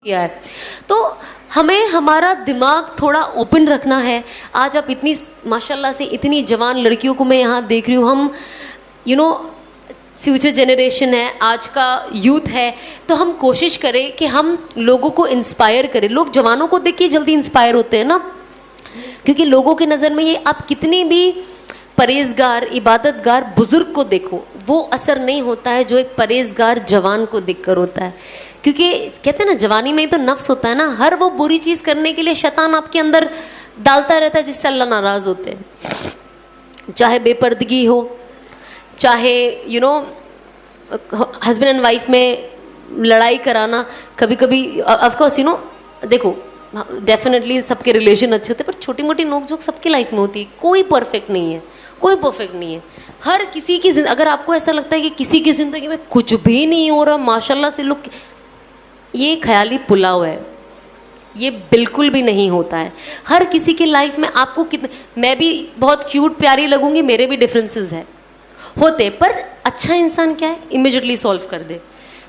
کیا ہے. تو ہمیں ہمارا دماغ تھوڑا اوپن رکھنا ہے. آج آپ اتنی ماشاءاللہ سے اتنی جوان لڑکیوں کو میں یہاں دیکھ رہی ہوں. ہم فیوچر جنریشن ہے, آج کا یوتھ ہے, تو ہم کوشش کریں کہ ہم لوگوں کو انسپائر کریں. لوگ جوانوں کو دیکھ کے جلدی انسپائر ہوتے ہیں نا, کیونکہ لوگوں کی نظر میں یہ آپ کتنی بھی پرہیزگار عبادت گار بزرگ کو دیکھو, وہ اثر نہیں ہوتا ہے جو ایک پرہیزگار جوان کو دیکھ کر ہوتا ہے. کیونکہ کہتے ہیں نا جوانی میں ہی تو نفس ہوتا ہے نا, ہر وہ بری چیز کرنے کے لیے شیطان آپ کے اندر ڈالتا رہتا ہے جس سے اللہ ناراض ہوتے ہیں. چاہے بے پردگی ہو, چاہے ہسبینڈ اینڈ وائف میں لڑائی کرانا, کبھی کبھی آف کورس دیکھو ڈیفینیٹلی سب کے ریلیشن اچھے ہوتے ہیں, پر چھوٹی موٹی نوک جھوک سب کی لائف میں ہوتی ہے. کوئی پرفیکٹ نہیں ہے, کوئی پرفیکٹ نہیں ہے. ہر کسی کی اگر آپ کو ایسا لگتا ہے کہ کسی کی زندگی میں کچھ بھی نہیں ہو رہا ماشاءاللہ سے لوگ, یہ خیالی پلاؤ ہے, یہ بالکل بھی نہیں ہوتا ہے. ہر کسی کی لائف میں آپ کو میں بھی بہت کیوٹ پیاری لگوں گی, میرے بھی ڈفرینسز ہیں ہوتے, پر اچھا انسان کیا ہے امیجیٹلی سولو کر دے.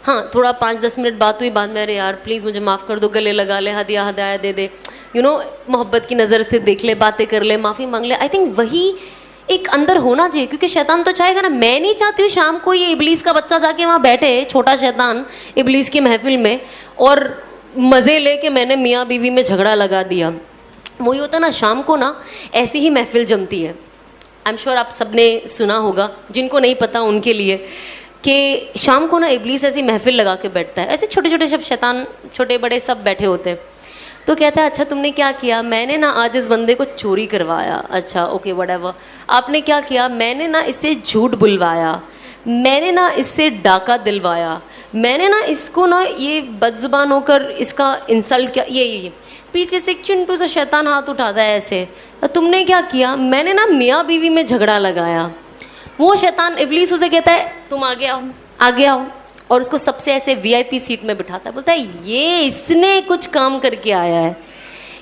ہاں تھوڑا 5-10 منٹ بات ہوئی, بعد میں ارے یار پلیز مجھے معاف کر دو, گلے لگا لے, ہدیہ دے دے, محبت کی نظر سے دیکھ لے, باتیں کر لے, معافی مانگ لے. آئی تھنک وہی ایک اندر ہونا چاہیے, کیونکہ شیطان تو چاہے گا نا. میں نہیں چاہتی ہوں شام کو یہ ابلیس کا بچہ جا کے وہاں بیٹھے, چھوٹا شیطان ابلیس کی محفل میں, اور مزے لے کے میں نے میاں بیوی میں جھگڑا لگا دیا. وہی ہوتا نا شام کو نا ایسی ہی محفل جمتی ہے. آئی ایم شیور آپ سب نے سنا ہوگا, جن کو نہیں پتا ان کے لیے, کہ شام کو نا ابلیس ایسی محفل لگا کے بیٹھتا ہے. ایسے چھوٹے چھوٹے سب شیطان, چھوٹے بڑے سب بیٹھے ہوتے ہیں. تو کہتا ہے اچھا تم نے کیا کیا؟ میں نے نا آج اس بندے کو چوری کروایا. اچھا اوکے وٹ ایور. آپ نے کیا کیا؟ میں نے نا اس سے جھوٹ بلوایا, میں نے نا اس سے ڈاکہ دلوایا, میں نے نا اس کو نا یہ بد زبان ہو کر اس کا انسلٹ کیا. یہ پیچھے سے ایک چنٹو سا شیطان ہاتھ اٹھاتا ہے ایسے, تم نے کیا کیا؟ میں نے نا میاں بیوی میں جھگڑا لگایا. وہ شیطان ابلیس اسے کہتا ہے تم آگے آؤ, آگے آؤ, اور اس کو سب سے ایسے VIP سیٹ میں بٹھاتا ہے. بولتا ہے یہ اس نے کچھ کام کر کے آیا ہے.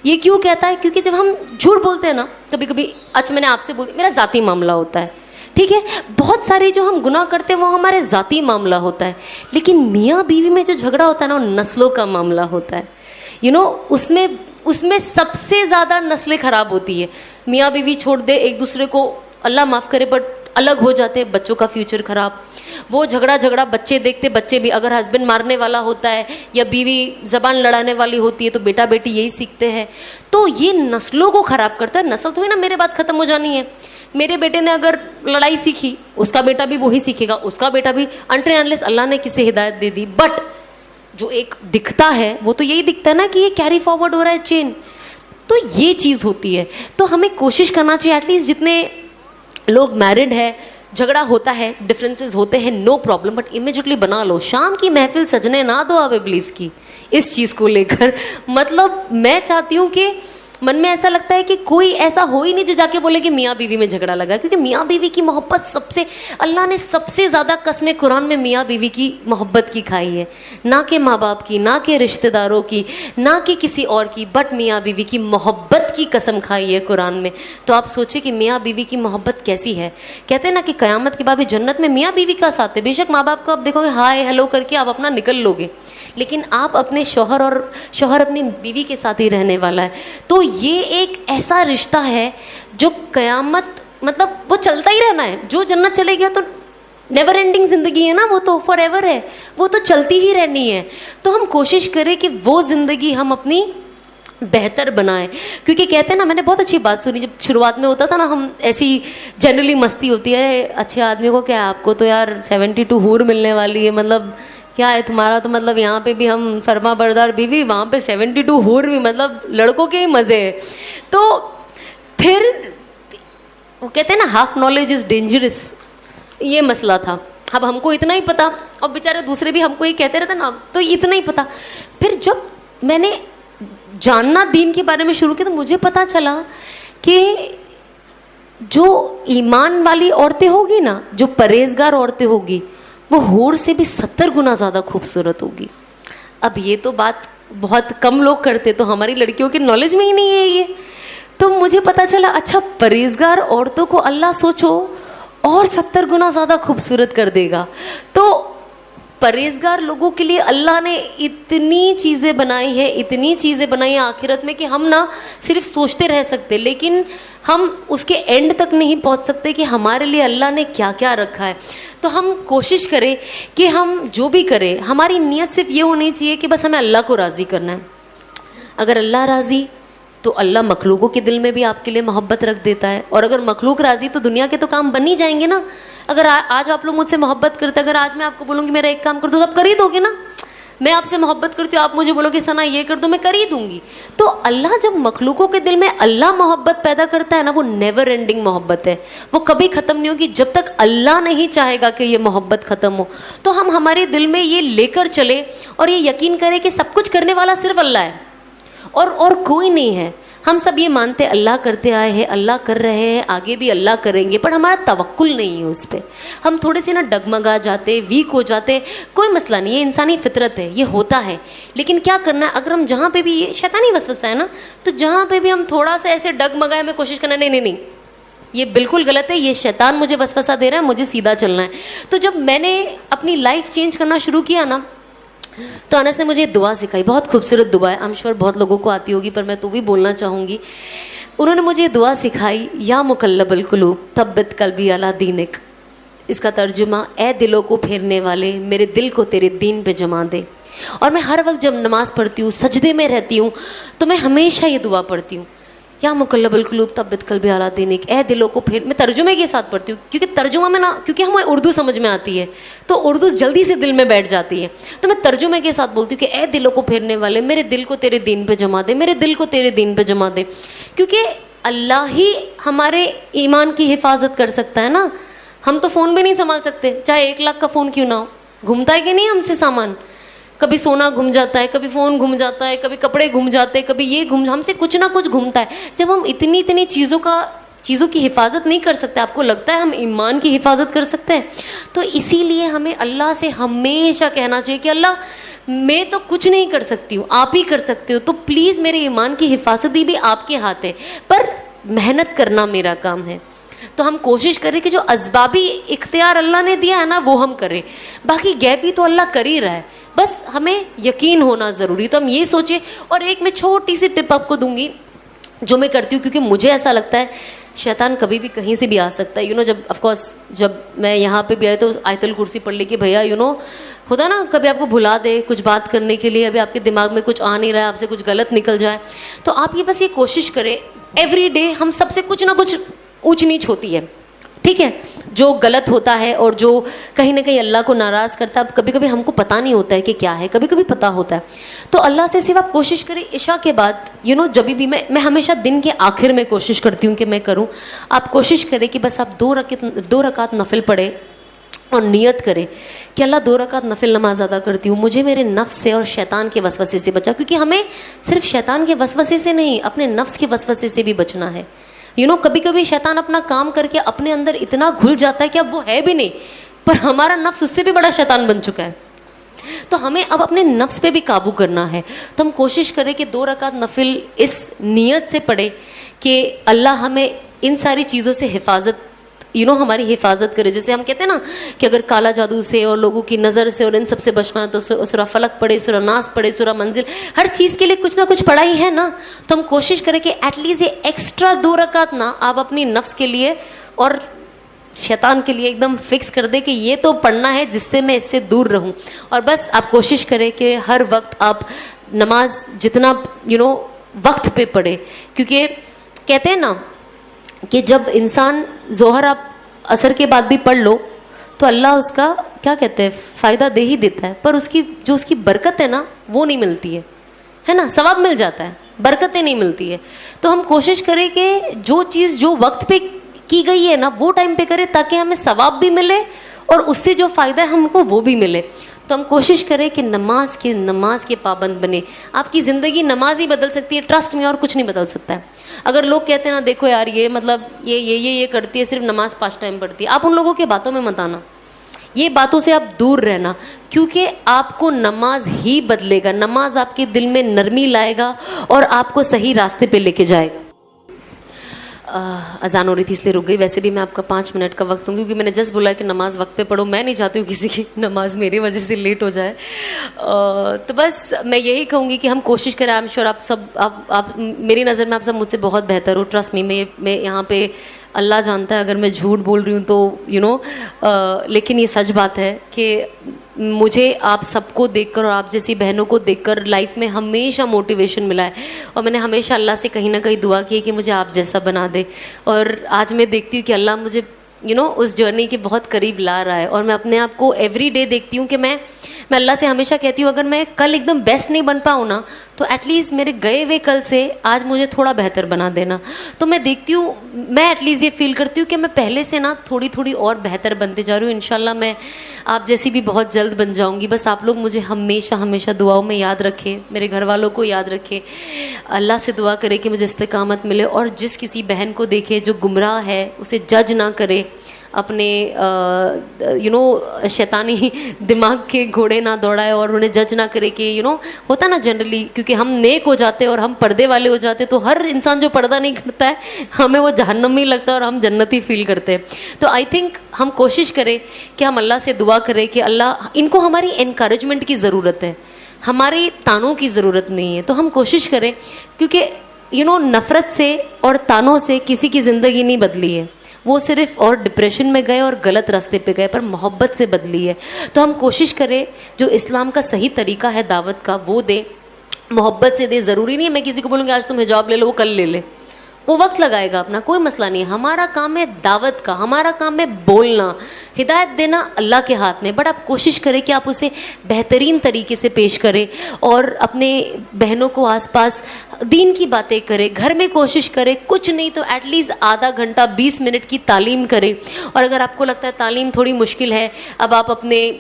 یہ کیوں کہتا ہے؟ کیونکہ جب ہم جھوٹ بولتے ہیں نا کبھی کبھی, اچھا میں نے آپ سے بول, میرا ذاتی معاملہ ہوتا ہے, ٹھیک ہے, بہت ساری جو ہم گناہ کرتے ہیں وہ ہمارے ذاتی معاملہ ہوتا ہے, لیکن میاں بیوی میں جو جھگڑا ہوتا ہے نا وہ نسلوں کا معاملہ ہوتا ہے. اس میں سب سے زیادہ نسلیں خراب ہوتی ہے. میاں بیوی چھوڑ دے ایک دوسرے کو, اللہ معاف کرے, بٹ الگ ہو جاتے, بچوں کا فیوچر خراب. وہ جھگڑا بچے دیکھتے, بچے بھی اگر ہسبینڈ مارنے والا ہوتا ہے یا بیوی زبان لڑانے والی ہوتی ہے تو بیٹا بیٹی یہی سیکھتے ہیں. تو یہ نسلوں کو خراب کرتا ہے. نسل تھوڑی نا میرے بعد ختم ہو جانی ہے. میرے بیٹے نے اگر لڑائی سیکھی, اس کا بیٹا بھی وہی سیکھے گا, اس کا بیٹا بھی, انٹل انلیس اللہ نے کسے ہدایت دے دی. بٹ جو ایک دکھتا ہے وہ تو یہی دکھتا ہے نا کہ یہ کیری فارورڈ ہو رہا ہے چین. تو یہ چیز ہوتی ہے. تو ہمیں کوشش کرنا چاہیے ایٹ لیسٹ جتنے لوگ میرڈ ہے, جھگڑا ہوتا ہے, ڈفرینسز ہوتے ہیں, نو پرابلم, بٹ امیجیٹلی بنا لو. شام کی محفل سجنے نہ دو آپ ابلیس کی اس چیز کو لے کر. مطلب میں چاہتی ہوں کہ من میں ایسا لگتا ہے کہ کوئی ایسا ہو ہی نہیں جو جا کے بولے کہ میاں بیوی میں جھگڑا لگا, کیونکہ میاں بیوی کی محبت سب سے, اللہ نے سب سے زیادہ قسمیں قرآن میں میاں بیوی کی محبت کی کھائی ہے, نہ کہ ماں باپ کی, نہ کہ رشتہ داروں کی, نہ کہ کسی اور کی, بٹ میاں بیوی کی محبت کی قسم کھائی ہے قرآن میں. تو آپ سوچیں کہ میاں بیوی کی محبت کیسی ہے. کہتے ہیں نا کہ قیامت کے بعد بھی جنت میں میاں بیوی کا ساتھ ہے. بے شک ماں باپ کو آپ دیکھو گے ہائے ہیلو کر کے آپ اپنا نکل لو گے, لیکن آپ اپنے شوہر اپنی بیوی کے ساتھ ہی رہنے والا ہے. تو یہ ایک ایسا رشتہ ہے جو قیامت, مطلب وہ چلتا ہی رہنا ہے. جو جنت چلے گیا تو نیور اینڈنگ زندگی ہے نا, وہ تو فار ایور ہے, وہ تو چلتی ہی رہنی ہے. تو ہم کوشش کریں کہ وہ زندگی ہم اپنی بہتر بنائیں. کیونکہ کہتے ہیں نا, میں نے بہت اچھی بات سنی جب شروعات میں ہوتا تھا نا, ہم ایسی جنرلی مستی ہوتی ہے, اچھے آدمی کو کیا ہے, آپ کو تو یار 72 حور ملنے والی ہے, مطلب کیا ہے تمہارا تو, مطلب یہاں پہ بھی ہم فرما بردار بیوی, وہاں پہ 72 حور بھی, مطلب لڑکوں کے ہی مزے ہیں. تو پھر وہ کہتے ہیں نا ہاف نالج از ڈینجرس, یہ مسئلہ تھا. اب ہم کو اتنا ہی پتا, اور بیچارے دوسرے بھی ہم کو یہ کہتے رہتے نا, تو اتنا ہی پتا. پھر جب میں نے جاننا دین کے بارے میں شروع کیا تو مجھے پتا چلا کہ جو ایمان والی عورتیں ہوگی نا, جو پرہیزگار عورتیں ہوگی, وہ حور سے بھی 70 گنا زیادہ خوبصورت ہوگی. اب یہ تو بات بہت کم لوگ کرتے, تو ہماری لڑکیوں کی نالج میں ہی نہیں ہے یہ. تو مجھے پتا چلا اچھا پرہیزگار عورتوں کو اللہ سوچو اور 70 گنا زیادہ خوبصورت کر دے گا. تو پرہیزگار لوگوں کے لیے اللہ نے اتنی چیزیں بنائی ہیں آخرت میں کہ ہم نہ صرف سوچتے رہ سکتے, لیکن ہم اس کے اینڈ تک نہیں پہنچ سکتے کہ ہمارے لیے اللہ نے کیا کیا رکھا ہے. تو ہم کوشش کریں کہ ہم جو بھی کریں ہماری نیت صرف یہ ہونی چاہیے کہ بس ہمیں اللہ کو راضی کرنا ہے. اگر اللہ راضی تو اللہ مخلوقوں کے دل میں بھی آپ کے لیے محبت رکھ دیتا ہے, اور اگر مخلوق راضی تو دنیا کے تو کام بن ہی جائیں گے نا. اگر آج آپ لوگ مجھ سے محبت کرتے, اگر آج میں آپ کو بولوں گی میرا ایک کام کر دو تو آپ کر ہی دو گے نا. میں آپ سے محبت کرتی ہوں, آپ مجھے بولو کہ ثنا یہ کر دو, میں کر ہی دوں گی. تو اللہ جب مخلوقوں کے دل میں اللہ محبت پیدا کرتا ہے نا, وہ نیور اینڈنگ محبت ہے, وہ کبھی ختم نہیں ہوگی جب تک اللہ نہیں چاہے گا کہ یہ محبت ختم ہو. تو ہم ہمارے دل میں یہ لے کر چلے اور یہ یقین کریں کہ سب کچھ کرنے والا صرف اللہ ہے اور کوئی نہیں ہے. ہم سب یہ مانتے اللہ کرتے آئے ہیں, اللہ کر رہے ہیں, آگے بھی اللہ کریں گے, پر ہمارا توکل نہیں ہے اس پہ. ہم تھوڑے سے نا ڈگمگا جاتے, ویک ہو جاتے. کوئی مسئلہ نہیں, یہ انسانی فطرت ہے, یہ ہوتا ہے. لیکن کیا کرنا ہے, اگر ہم جہاں پہ بھی, یہ شیطانی وسوسہ ہے نا, تو جہاں پہ بھی ہم تھوڑا سا ایسے ڈگمگائے ہمیں کوشش کرنا نہیں, یہ بالکل غلط ہے, یہ شیطان مجھے وسوسہ دے رہا ہے, مجھے سیدھا چلنا ہے. تو جب میں نے اپنی لائف چینج کرنا شروع کیا نا, تو انس نے مجھے دعا سکھائی, بہت خوبصورت دعا ہے, I'm sure بہت لوگوں کو آتی ہوگی, پر میں تو بھی بولنا چاہوں گی. انہوں نے مجھے دعا سکھائی, یا مقلب القلوب ثبت قلبی علی دینک. اس کا ترجمہ, اے دلوں کو پھیرنے والے میرے دل کو تیرے دین پہ جما دے. اور میں ہر وقت جب نماز پڑھتی ہوں, سجدے میں رہتی ہوں, تو میں ہمیشہ یہ دعا پڑھتی ہوں, یا مقلب القلوب ثبت قلبی علی دینک, اے دلوں کو پھیر. میں ترجمے کے ساتھ پڑھتی ہوں, کیونکہ ترجمہ میں نا, کیونکہ ہمیں اردو سمجھ میں آتی ہے تو اردو جلدی سے دل میں بیٹھ جاتی ہے, تو میں ترجمے کے ساتھ بولتی ہوں کہ اے دلوں کو پھیرنے والے میرے دل کو تیرے دین پہ جما دے, میرے دل کو تیرے دین پہ جما دے. کیونکہ اللہ ہی ہمارے ایمان کی حفاظت کر سکتا ہے نا. ہم تو فون بھی نہیں سنبھال سکتے, چاہے 1 لاکھ کا فون کیوں نہ ہو. گھومتا ہے کہ نہیں ہم سے سامان, کبھی سونا گھوم جاتا ہے, کبھی فون گھوم جاتا ہے, کبھی کپڑے گھوم جاتے ہیں, کبھی یہ ہم سے کچھ نہ کچھ گھومتا ہے. جب ہم اتنی چیزوں کی حفاظت نہیں کر سکتے, آپ کو لگتا ہے ہم ایمان کی حفاظت کر سکتے ہیں؟ تو اسی لیے ہمیں اللہ سے ہمیشہ کہنا چاہیے کہ اللہ میں تو کچھ نہیں کر سکتی ہوں, آپ ہی کر سکتے ہو, تو پلیز میرے ایمان کی حفاظت بھی آپ کے ہاتھ ہے, پر محنت کرنا میرا کام ہے. تو ہم کوشش کریں کہ جو اسبابی اختیار اللہ نے دیا ہے نا وہ ہم کریں, باقی غیبی تو اللہ کر ہی رہا ہے, بس ہمیں یقین ہونا ضروری. تو ہم یہ سوچیں. اور ایک میں چھوٹی سی ٹپ آپ کو دوں گی جو میں کرتی ہوں, کیونکہ مجھے ایسا لگتا ہے شیطان کبھی بھی کہیں سے بھی آ سکتا ہے. جب آف کورس جب میں یہاں پہ بھی آئی تو آیت الکرسی پڑھ لی کہ بھیا ہوتا نا کبھی آپ کو بھلا دے کچھ بات کرنے کے لیے, ابھی آپ کے دماغ میں کچھ آ نہیں رہا ہے, آپ سے کچھ غلط نکل جائے, تو آپ بس یہ کوشش کریں ایوری ڈے. ہم سب سے کچھ نہ کچھ اونچ نیچ ہوتی ہے, ٹھیک ہے, جو غلط ہوتا ہے اور جو کہیں نہ کہیں اللہ کو ناراض کرتا ہے. اب کبھی کبھی ہم کو پتہ نہیں ہوتا ہے کہ کیا ہے, کبھی کبھی پتہ ہوتا ہے. تو اللہ سے صرف آپ کوشش کریں عشاء کے بعد جب بھی میں ہمیشہ دن کے آخر میں کوشش کرتی ہوں کہ میں کروں. آپ کوشش کریں کہ بس آپ 2 رکعت نفل پڑھیں اور نیت کریں کہ اللہ 2 رکعت نفل نماز ادا کرتی ہوں, مجھے میرے نفس سے اور شیطان کے وسوسے سے بچا. کیونکہ ہمیں صرف شیطان کے وسوسے سے نہیں, اپنے نفس کے وسوسے سے بھی بچنا ہے. کبھی کبھی شیطان اپنا کام کر کے اپنے اندر اتنا گھل جاتا ہے کہ اب وہ ہے بھی نہیں, پر ہمارا نفس اس سے بھی بڑا شیطان بن چکا ہے. تو ہمیں اب اپنے نفس پہ بھی قابو کرنا ہے. تو ہم کوشش کریں کہ 2 رکعت نفل اس نیت سے پڑھے کہ اللہ ہمیں ان ساری چیزوں سے حفاظت ہماری حفاظت کرے. جیسے ہم کہتے ہیں نا کہ اگر کالا جادو سے اور لوگوں کی نظر سے اور ان سب سے بچنا ہے تو سورہ فلق پڑھے, سورہ ناس پڑھے, سورہ منزل, ہر چیز کے لیے کچھ نہ کچھ پڑھائی ہے نا. تو ہم کوشش کریں کہ ایٹ لیسٹ یہ ایکسٹرا 2 رکعت نا آپ اپنی نفس کے لیے اور شیطان کے لیے ایک دم فکس کر دے کہ یہ تو پڑھنا ہے جس سے میں اس سے دور رہوں. اور بس آپ کوشش کریں کہ ہر وقت آپ نماز جتنا وقت پہ پڑھے. کیونکہ کہتے ہیں نا کہ جب انسان ظہر آپ عصر کے بعد بھی پڑھ لو تو اللہ اس کا کیا کہتے ہیں فائدہ دے ہی دیتا ہے, پر اس کی برکت ہے نا وہ نہیں ملتی ہے نا. ثواب مل جاتا ہے, برکتیں نہیں ملتی ہے. تو ہم کوشش کریں کہ جو چیز جو وقت پہ کی گئی ہے نا وہ ٹائم پہ کریں تاکہ ہمیں ثواب بھی ملے اور اس سے جو فائدہ ہے ہم کو وہ بھی ملے. تو ہم کوشش کریں کہ نماز کے پابند بنے. آپ کی زندگی نماز ہی بدل سکتی ہے, ٹرسٹ میں, اور کچھ نہیں بدل سکتا ہے. اگر لوگ کہتے ہیں نا دیکھو یار یہ مطلب یہ کرتی ہے, صرف نماز 5 ٹائم پڑھتی ہے, آپ ان لوگوں کے باتوں میں مت آنا, یہ باتوں سے آپ دور رہنا. کیونکہ آپ کو نماز ہی بدلے گا, نماز آپ کے دل میں نرمی لائے گا اور آپ کو صحیح راستے پہ لے کے جائے گا. اذان ہو رہی تھی اس لیے رک گئی. ویسے بھی میں آپ کا 5 منٹ کا وقت دوں گی کیونکہ میں نے جسٹ بولا کہ نماز وقت پہ پڑھو. میں نہیں چاہتی ہوں کسی کی نماز میری وجہ سے لیٹ ہو جائے. تو بس میں یہی کہوں گی کہ ہم کوشش کریں. آئی ایم شیور آپ سب آپ میری نظر میں آپ سب مجھ سے بہت بہتر ہو. Trust me. میں یہاں پہ اللہ جانتا ہے اگر میں جھوٹ بول رہی ہوں تو لیکن یہ سچ بات ہے کہ مجھے آپ سب کو دیکھ کر اور آپ جیسی بہنوں کو دیکھ کر لائف میں ہمیشہ موٹیویشن ملا ہے. اور میں نے ہمیشہ اللہ سے کہیں نہ کہیں دعا کی ہے کہ مجھے آپ جیسا بنا دے. اور آج میں دیکھتی ہوں کہ اللہ مجھے اس جرنی کے بہت قریب لا رہا ہے. اور میں اپنے آپ کو ایوری ڈے دیکھتی ہوں کہ میں اللہ سے ہمیشہ کہتی ہوں اگر میں کل ایک دم بیسٹ نہیں بن پاؤں نا تو ایٹ لیسٹ میرے گئے ہوئے کل سے آج مجھے تھوڑا بہتر بنا دینا. تو میں دیکھتی ہوں, میں ایٹ لیسٹ یہ فیل کرتی ہوں کہ میں پہلے سے نا تھوڑی اور بہتر بنتے جا رہی ہوں. انشاءاللہ میں آپ جیسی بھی بہت جلد بن جاؤں گی. بس آپ لوگ مجھے ہمیشہ دعاؤں میں یاد رکھیں, میرے گھر والوں کو یاد رکھیں. اللہ سے دعا کرے کہ مجھے استقامت ملے. اور جس کسی بہن کو دیکھے جو گمراہ ہے اسے جج نہ کرے, اپنے شیطانی دماغ کے گھوڑے نہ دوڑائے اور انہیں جج نہ کرے کہ ہوتا نا جنرلی, کیونکہ ہم نیک ہو جاتے ہیں اور ہم پردے والے ہو جاتے ہیں تو ہر انسان جو پردہ نہیں کرتا ہے ہمیں وہ جہنمی لگتا ہے اور ہم جنتی فیل کرتے ہیں. تو آئی تھنک ہم کوشش کریں کہ ہم اللہ سے دعا کریں کہ اللہ, ان کو ہماری انکریجمنٹ کی ضرورت ہے, ہماری تانوں کی ضرورت نہیں ہے. تو ہم کوشش کریں کیونکہ نفرت سے اور تانوں سے کسی کی زندگی نہیں بدلی ہے, وہ صرف اور ڈپریشن میں گئے اور غلط راستے پہ گئے, پر محبت سے بدلی ہے. تو ہم کوشش کریں جو اسلام کا صحیح طریقہ ہے دعوت کا وہ دے, محبت سے دے. ضروری نہیں ہے میں کسی کو بولوں گی آج تم حجاب لے لو, وہ کل لے لے, وہ وقت لگائے گا اپنا, کوئی مسئلہ نہیں ہے. ہمارا کام ہے دعوت کا, ہمارا کام ہے بولنا, ہدایت دینا اللہ کے ہاتھ میں. بٹ آپ کوشش کریں کہ آپ اسے بہترین طریقے سے پیش کریں اور اپنے بہنوں کو آس پاس دین کی باتیں کریں. گھر میں کوشش کریں, کچھ نہیں تو ایٹ لیسٹ آدھا گھنٹہ 20 منٹ کی تعلیم کریں. اور اگر آپ کو لگتا ہے تعلیم تھوڑی مشکل ہے, اب آپ اپنے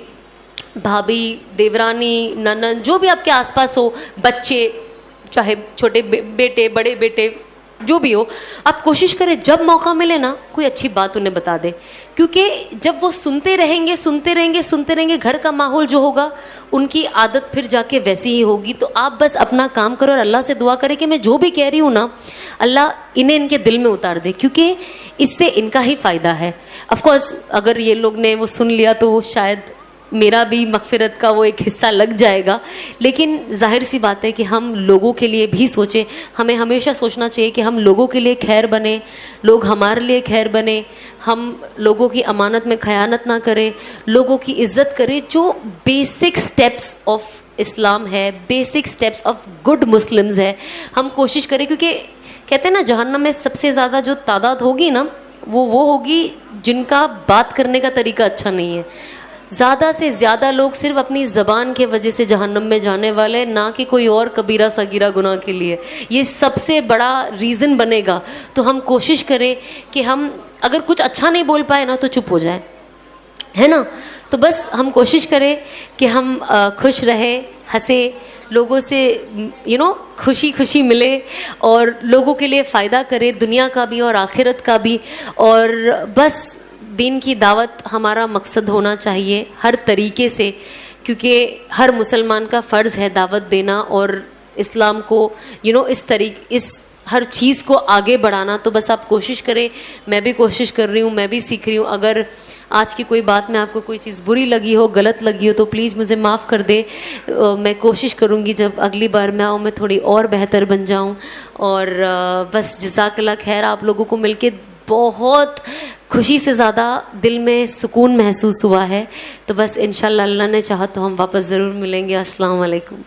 بھابھی, دیورانی, ننن, جو بھی آپ کے آس پاس ہو, بچے, چاہے چھوٹے بیٹے, بڑے بیٹے, جو بھی ہو, آپ کوشش کریں جب موقع ملے نا کوئی اچھی بات انہیں بتا دے. کیونکہ جب وہ سنتے رہیں گے گھر کا ماحول جو ہوگا ان کی عادت پھر جا کے ویسی ہی ہوگی. تو آپ بس اپنا کام کرو اور اللہ سے دعا کریں کہ میں جو بھی کہہ رہی ہوں نا اللہ انہیں ان کے دل میں اتار دے, کیونکہ اس سے ان کا ہی فائدہ ہے. آف کورس اگر یہ لوگ نے وہ سن لیا تو شاید میرا بھی مغفرت کا وہ ایک حصہ لگ جائے گا, لیکن ظاہر سی بات ہے کہ ہم لوگوں کے لیے بھی سوچیں. ہمیں ہمیشہ سوچنا چاہیے کہ ہم لوگوں کے لیے خیر بنیں, لوگ ہمارے لیے خیر بنیں, ہم لوگوں کی امانت میں خیانت نہ کریں, لوگوں کی عزت کریں. جو بیسک سٹیپس آف اسلام ہے, basic steps of good Muslims ہے, ہم کوشش کریں. کیونکہ کہتے ہیں نا جہنم میں سب سے زیادہ جو تعداد ہوگی نا وہ ہوگی جن کا بات کرنے کا طریقہ اچھا نہیں ہے. زیادہ سے زیادہ لوگ صرف اپنی زبان کے وجہ سے جہنم میں جانے والے, نہ کہ کوئی اور کبیرہ صغیرہ گناہ کے لیے. یہ سب سے بڑا ریزن بنے گا. تو ہم کوشش کریں کہ ہم اگر کچھ اچھا نہیں بول پائے نا تو چپ ہو جائے, ہے نا. تو بس ہم کوشش کریں کہ ہم خوش رہے, ہنسے, لوگوں سے خوشی ملے اور لوگوں کے لیے فائدہ کرے, دنیا کا بھی اور آخرت کا بھی. اور بس دین کی دعوت ہمارا مقصد ہونا چاہیے ہر طریقے سے, کیونکہ ہر مسلمان کا فرض ہے دعوت دینا اور اسلام کو اس ہر چیز کو آگے بڑھانا. تو بس آپ کوشش کریں, میں بھی کوشش کر رہی ہوں, میں بھی سیکھ رہی ہوں. اگر آج کی کوئی بات میں آپ کو کوئی چیز بری لگی ہو, غلط لگی ہو تو پلیز مجھے معاف کر دے. میں کوشش کروں گی جب اگلی بار میں آؤں میں تھوڑی اور بہتر بن جاؤں. اور بس جزاک اللہ خیر. آپ لوگوں کو مل کے بہت خوشی سے زیادہ دل میں سکون محسوس ہوا ہے. تو بس انشاءاللہ اللہ نے چاہا تو ہم واپس ضرور ملیں گے. السلام علیکم.